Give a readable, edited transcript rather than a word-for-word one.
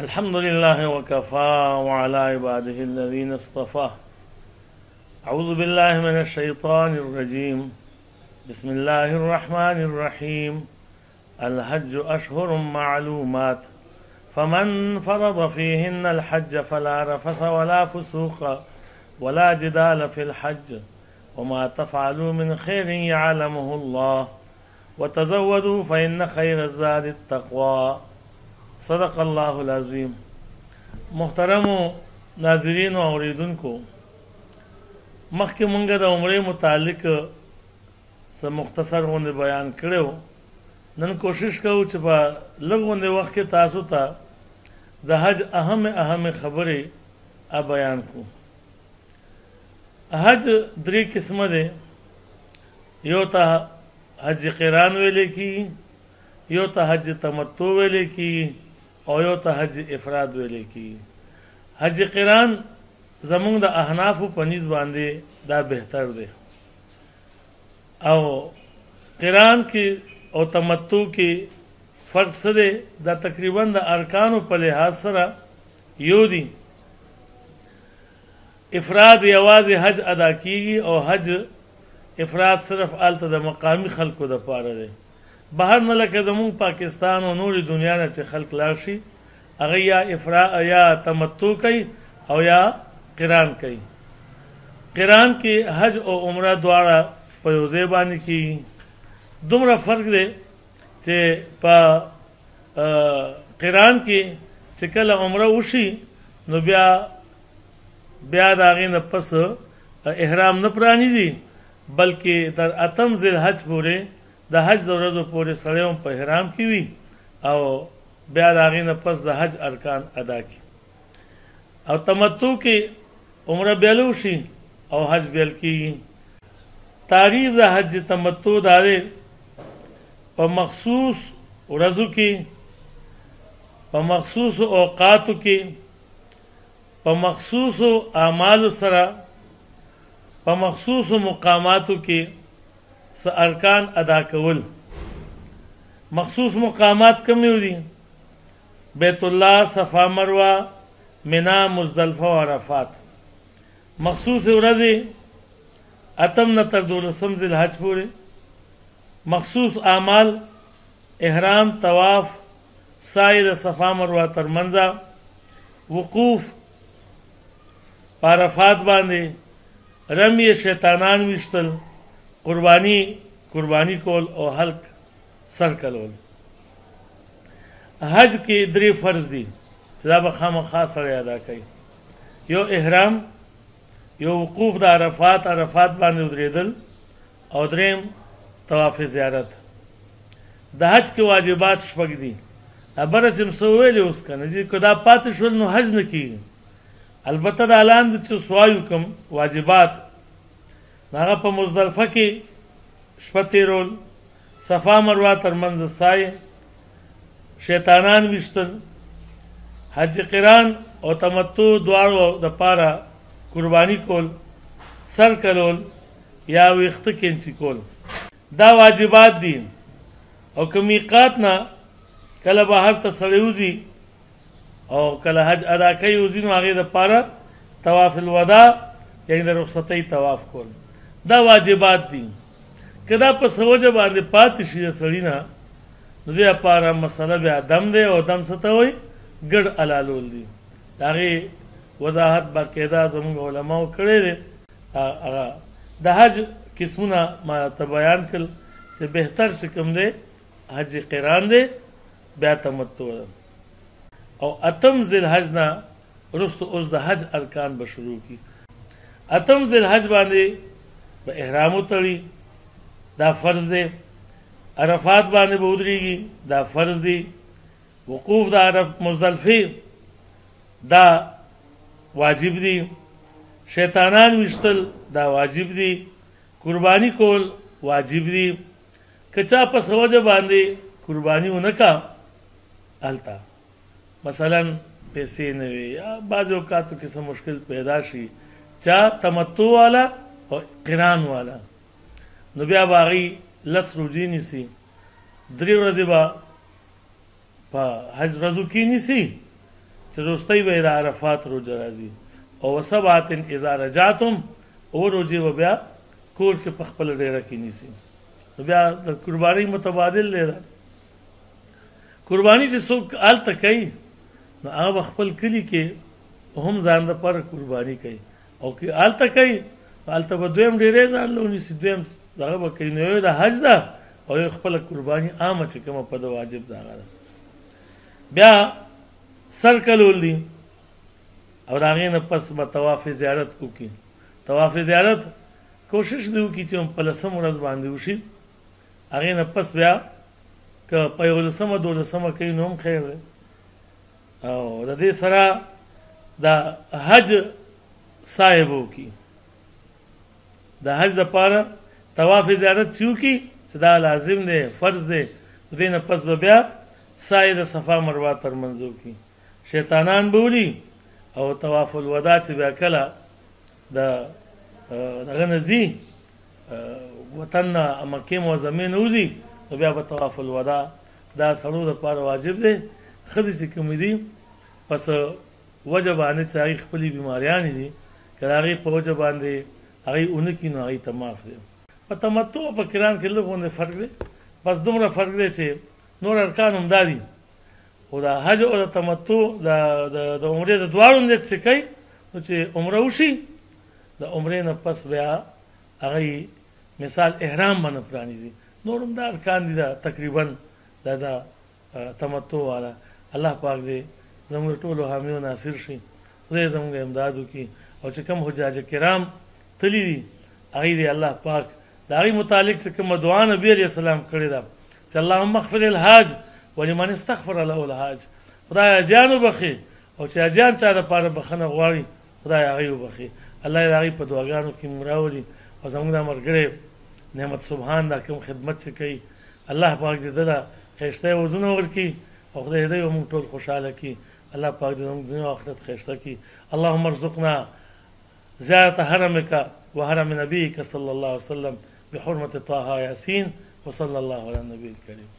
الحمد لله وكفى وعلى عباده الذين اصطفى. أعوذ بالله من الشيطان الرجيم. بسم الله الرحمن الرحيم. الحج أشهر معلومات فمن فرض فيهن الحج فلا رفث ولا فسوق ولا جدال في الحج وما تفعلوا من خير يعلمه الله وتزودوا فإن خير الزاد التقوى. صدق الله العظیم. محترم ناظرین او اوریدونکو، مخکې مونږ د عمرې متعلق څه مختصر غوندې بیان کړو. نن کوشش کوو چې په لږ غوندې وخت کې تاسو ته د حج اهم خبرې بیان کړو. حج درې قسمه دی. یو ته حج قران ویلې کېږي، یو ته حج تمتع ویلې کېږي، او یو ته حج افراد ویلې کېږي. حج قران زمونږ د احنافو په نسبت باندې دا بهتر دی. او قران کې او تمتع کې فرق څه دی؟ دا تقریبا د ارکانو په لحاظ سره یو دي. افراد یوازې حج ادا کیږي او حج افراد صرف آلته د مقامی خلکو د پاره دی. بهر نه لکه زمونږ پاکستان او نورې دنیا نه چې خلک لاړ شي، هغه یا تمتع کوي او یا قران کوي. قران کې حج او عمره دواړه په یو ځای باندې کېږي. دومره فرق دی چې په قران کې چې کله عمره وشي نو بیا د هغې نه پس احرام نه پرانیزي، بلکې تر اتم ذی الحج پورې د حج د ورځو پورې سړی هم په احرام کې وي او بیا د هغې نه پس د حج ارکان ادا کړي. او تمتع کې عمره بیل وشي او حج بیل کېږي. تعریف د حج تمتع دا دی: په مخصوص ورځو کې، په مخصوص اوقاتو کې، په مخصوصو اعمالو سره، په مخصوصو مقاماتو کې څه ارکان ادا کول. مخصوص مقامات کوم دي؟ بیت الله، صفا مروه، منا، مزدلفه او عرفات. مخصوص ورځې اتم نه تر 12 ذی الحج پورې. مخصوص اعمال: احرام، طواف، سعی د صفا مروه تر منځه، وقوف په عرفات باندې، رمی شیطانان ویشتل، قربانی کول او حلق سر کول. حج کې 3 فرض دي چې دا به خامخا سړی ادا کوي. یو احرام، یو وقوف د عرفات باندې ودرېدل، او دریم طواف زیارت. د حج کې واجبات 6 دي. خبره چې څه ویلې اوس که نه چې دا پاتې شول نو حج نه کېږي. البته د اعلان چې سوایو کوم واجبات، هغه په مزدلفه کې شپه تېرول، صفا مروه تر منځ سعی، شیطانان ویشتل، حج قران او تمتع دواړو دپاره قربانی کول، سر کلول یا ویښته کینچي کول. دا واجبات دي. او که میقات نه کله بهر ته سړی وځي او کله حج ادا کوي وځي نو هغې دپاره طواف الوداع یعنې د رخصتۍ طواف کول. دا واجبات دي. که دا په څه وجه باندې پاتې شي د سړي نه نو دې لپاره مسله بیا دم دی. او دم څه ته وایي؟ ګډ حلالول دي. د هغې وضاحت باقاعده زموږ علماو کړی دی. هغه د حج قسمونه ما ته بیان کړل چې بهتر چې کوم دی حج قران دی، بیا تمتع ده. او اتم ذی الحج نه وروسته اوس د حج ارکان به شروع کړي. اتم ذی الحج باندې به احرام وتړي، دا فرض دی. عرفات باندې به ودرېږي، دا فرض دی. وقوف د مزدلفې دا واجب دی. شیطانان ویشتل دا واجب دی. قربانی کول واجب دی. که چا په څه وجه باندې قرباني ونه کا هلته مثلا پیسې نه وي یا بعضې اوقاتو کې څه مشکل پیدا شي، چا تمتع والا او قران والا، نو بیا به هغوی 10 روژې نیسي. 3 ورځې به په حج ورځو کې نیسي چې وروستی به د عرفات روژه راځي او وسبعة اذا رجعتم او روژې به بیا کور کې په خپله ډیره کې نیسي. نو بیا د قربانۍ متبادل دی. قرباني چې څوک هلته کوي نو هغه به خپل کلي کې هم ځان دپاره قرباني کوي او که هلته کوي نو هلته به دویم ډېری ځان له ونیسي، دویم دغه به کوي. نو یو د حج ده او یو خپله قرباني عامه چې کومه په د واجب ده هغه ده. بیا سر کلول دي او د هغې نه پس به طواف زیارت وکړي. طواف زیارت کوشش دی وکړي چې په 10مه ورځ باندې وشي. هغې نه پس بیا که په 11مه 12مه کوي نو هم خیر دی. او د دې سره د حج سعی به وکړي. د حج دپاره طواف زیارت چې وکړي چې دا لازم دی، فرض دی. د دې نه پس به بیا سعی د صفا مروه ترمنځ وکړي. شیطانان به ولي او طواف الوداع چې بیا کله د دغه نه ځي وطن نه مکې معظمې نه وځي نو بیا به طواف الوداع دا سړو دپاره واجب دی. ښځې چې کومې دي پس وجه باندې چې هغې خپلې بیماریانې دي که د هغې په وجه باندې هغې ونه کړي نو هغې ته معاف دی. په تمتع او په قران کې لږ غوندې فرق دی، بس دومره فرق دی چې نور ارکان هم دا دي. خو د حج او د تمتع د عمرې د دواړو نیت چې کوي نو چې عمره وشي د عمرې نه پس بیا هغه مثال احرام باندې پرانیزي. نور هم دا ارکان دي دا تقریبا دا تمتع والا. الله پاک دې زموږ ټولو حامی او ناصر شي، خدای زموږ امداد وکړي. او چې کوم حجاج کرام تللي دي هغې دې الله پاک د هغې متعلق چې کومه دعا نبي علیه السلام کړې ده چې اللهم اغفر الحاج ولمن استغفر له الحاج. خدای حاجیان وبخي او چې حاجیان چا دپاره بخښنه غواړي خدای هغې وبخي. الله یې د هغې په دعاګانو کې مونږ راولي او زموږ دا ملګری نعمت سبحان دا کوم خدمت چې کوي الله پاک دې ده ښایسته وزونه ورکړي او خدای دې موږ ټول خوشحاله کړي. الله پاک دې زموږ دنیا او آخرت ښایسته کړي. اللهم ارزقنا زیارة حرمك وحرم نبيك صلى الله عليه وسلم بحرمة طه ياسين وصلى الله على النبي الكريم.